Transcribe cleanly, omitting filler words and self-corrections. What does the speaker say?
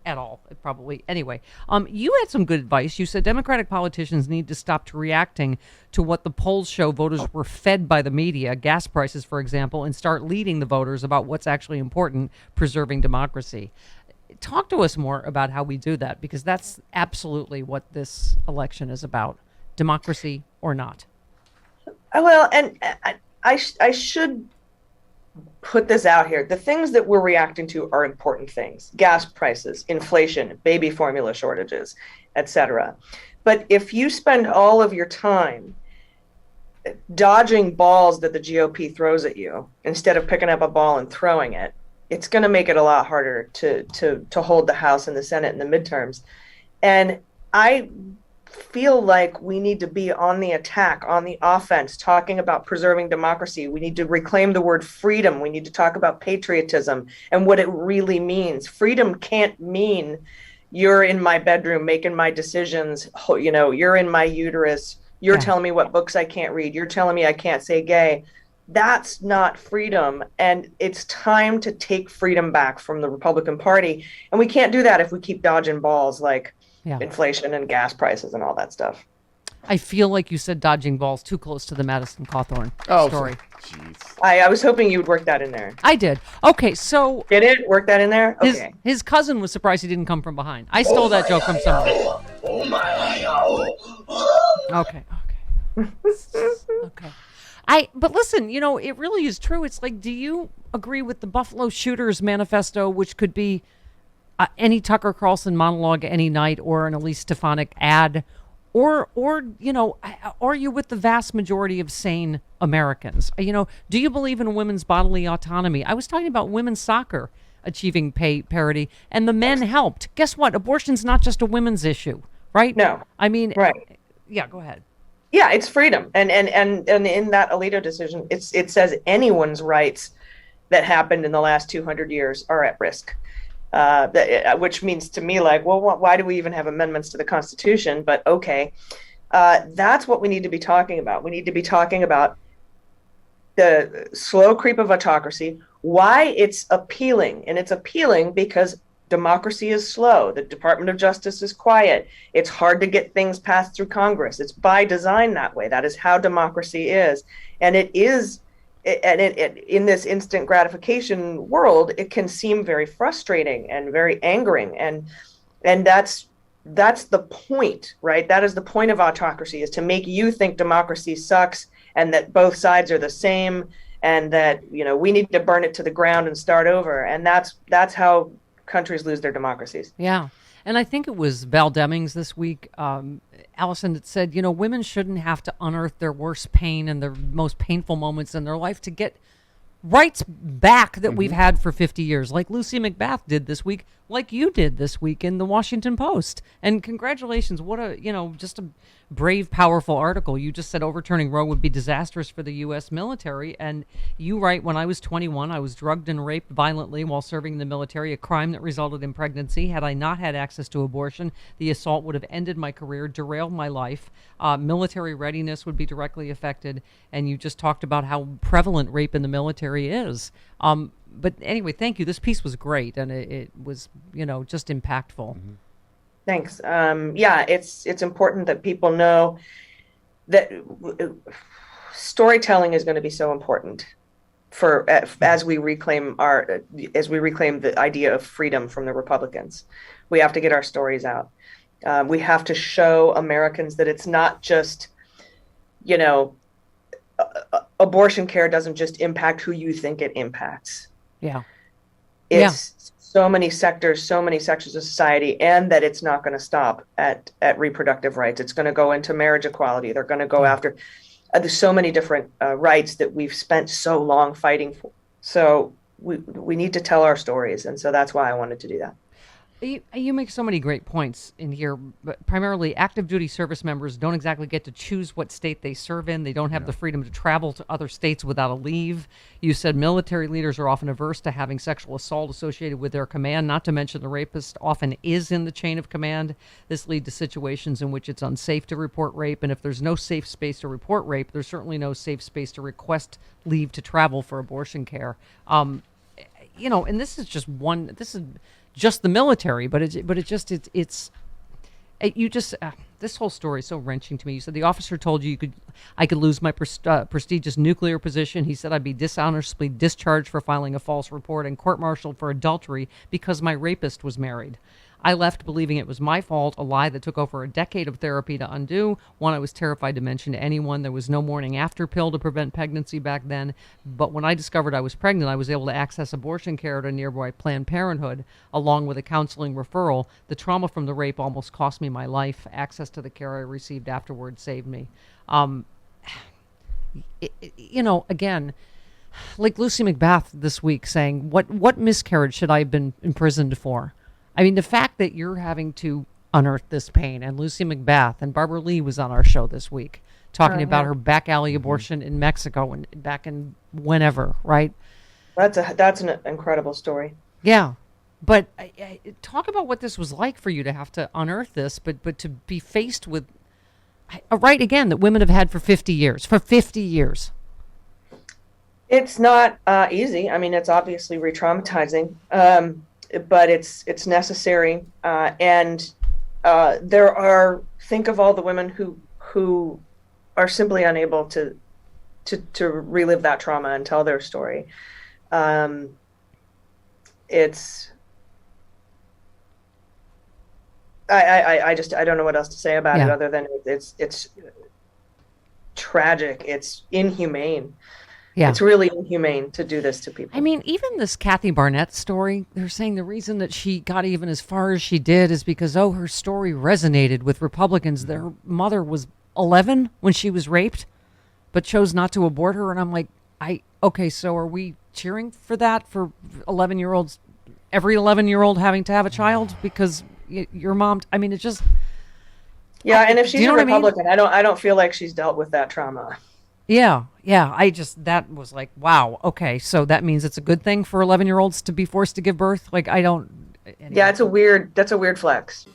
at all. Probably. Anyway, you had some good advice. You said Democratic politicians need to stop reacting to what the polls show voters were fed by the media, gas prices, for example, and start leading the voters about what's actually important, preserving democracy. Talk to us more about how we do that, because that's absolutely what this election is about, democracy or not. Well, and I should put this out here. The things that we're reacting to are important things: gas prices, inflation, baby formula shortages, etc. But if you spend all of your time dodging balls that the GOP throws at you instead of picking up a ball and throwing it, it's going to make it a lot harder to hold the House and the Senate in the midterms. And I feel like we need to be on the attack, on the offense, talking about preserving democracy. We need to reclaim the word freedom. We need to talk about patriotism and what it really means. Freedom can't mean you're in my bedroom making my decisions, you're in my uterus, you're telling me what books I can't read, you're telling me I can't say gay. That's not freedom. And it's time to take freedom back from the Republican Party. And we can't do that if we keep dodging balls like inflation and gas prices and all that stuff. I feel like you said dodging balls too close to the Madison Cawthorn story. Jeez. I was hoping you would work that in there. I did. Okay, so... Did it? Work that in there? Okay. His cousin was surprised he didn't come from behind. I stole that joke from somebody. Okay. Okay. But listen, it really is true. It's like, do you agree with the Buffalo Shooters manifesto, which could be any Tucker Carlson monologue any night or an Elise Stefanik ad? Or are you with the vast majority of sane Americans? Do you believe in women's bodily autonomy? I was talking about women's soccer achieving pay parity, and the men helped. Guess what? Abortion's not just a women's issue, right? No. I mean, right. Yeah, go ahead. Yeah, it's freedom. And in that Alito decision, it says anyone's rights that happened in the last 200 years are at risk. Which means to me, like, well, why do we even have amendments to the Constitution? But okay, that's what we need to be talking about. We need to be talking about the slow creep of autocracy, why it's appealing. And it's appealing because democracy is slow. The Department of Justice is quiet. It's hard to get things passed through Congress. It's by design that way. That is how democracy is. And it is. And in this instant gratification world, it can seem very frustrating and very angering, and that's the point, right? That is the point of autocracy, is to make you think democracy sucks and that both sides are the same, and that we need to burn it to the ground and start over. And that's how countries lose their democracies. Yeah. And I think it was Val Demings this week, Allison, that said, women shouldn't have to unearth their worst pain and their most painful moments in their life to get rights back that we've had for 50 years, like Lucy McBath did this week, like you did this week in the Washington Post. And congratulations. What just a brave, powerful article. You just said overturning Roe would be disastrous for the U.S. military. And you write, when I was 21, I was drugged and raped violently while serving in the military, a crime that resulted in pregnancy. Had I not had access to abortion, the assault would have ended my career, derailed my life. Military readiness would be directly affected. And you just talked about how prevalent rape in the military is. But anyway, thank you. This piece was great, and it was, just impactful. Mm-hmm. Thanks. It's important that people know that storytelling is going to be so important for as we reclaim the idea of freedom from the Republicans. We have to get our stories out. We have to show Americans that it's not just, abortion care doesn't just impact who you think it impacts. Yeah. It's so many sectors, so many sections of society, and that it's not going to stop at reproductive rights. It's going to go into marriage equality. They're going to go after there's so many different rights that we've spent so long fighting for. So we need to tell our stories. And so that's why I wanted to do that. You make so many great points in here, but primarily active duty service members don't exactly get to choose what state they serve in. They don't have the freedom to travel to other states without a leave. You said military leaders are often averse to having sexual assault associated with their command, not to mention the rapist often is in the chain of command. This leads to situations in which it's unsafe to report rape, and if there's no safe space to report rape, there's certainly no safe space to request leave to travel for abortion care. And this is just the military, but you just this whole story is so wrenching to me. You said the officer told you I could lose my prestigious nuclear position. He said I'd be dishonorably discharged for filing a false report and court-martialed for adultery because my rapist was married. I left believing it was my fault, a lie that took over a decade of therapy to undo, one I was terrified to mention to anyone. There was no morning after pill to prevent pregnancy back then, but when I discovered I was pregnant, I was able to access abortion care at a nearby Planned Parenthood, along with a counseling referral. The trauma from the rape almost cost me my life. Access to the care I received afterward saved me. Again, like Lucy McBath this week saying, what miscarriage should I have been imprisoned for? I mean, the fact that you're having to unearth this pain, and Lucy McBath and Barbara Lee was on our show this week talking about her back alley abortion in Mexico and back in whenever, right? That's an incredible story. Yeah. But talk about what this was like for you to have to unearth this, but to be faced with a right, again, that women have had for 50 years. For 50 years. It's not easy. I mean, it's obviously re-traumatizing. But it's necessary, and think of all the women who are simply unable to relive that trauma and tell their story. I don't know what else to say about it other than it's tragic. It's inhumane. Yeah. It's really inhumane to do this to people. I mean, even this Kathy Barnett story, they're saying the reason that she got even as far as she did is because, her story resonated with Republicans. Their mother was 11 when she was raped, but chose not to abort her. And I'm like, so are we cheering for that for 11-year-olds, every 11-year-old having to have a child because your mom, I mean, it just. Yeah. And if she's a Republican, I don't feel like she's dealt with that trauma. Yeah. That was like, wow. Okay. So that means it's a good thing for 11-year-olds to be forced to give birth. Like, I don't. Anyway. Yeah. That's a weird flex.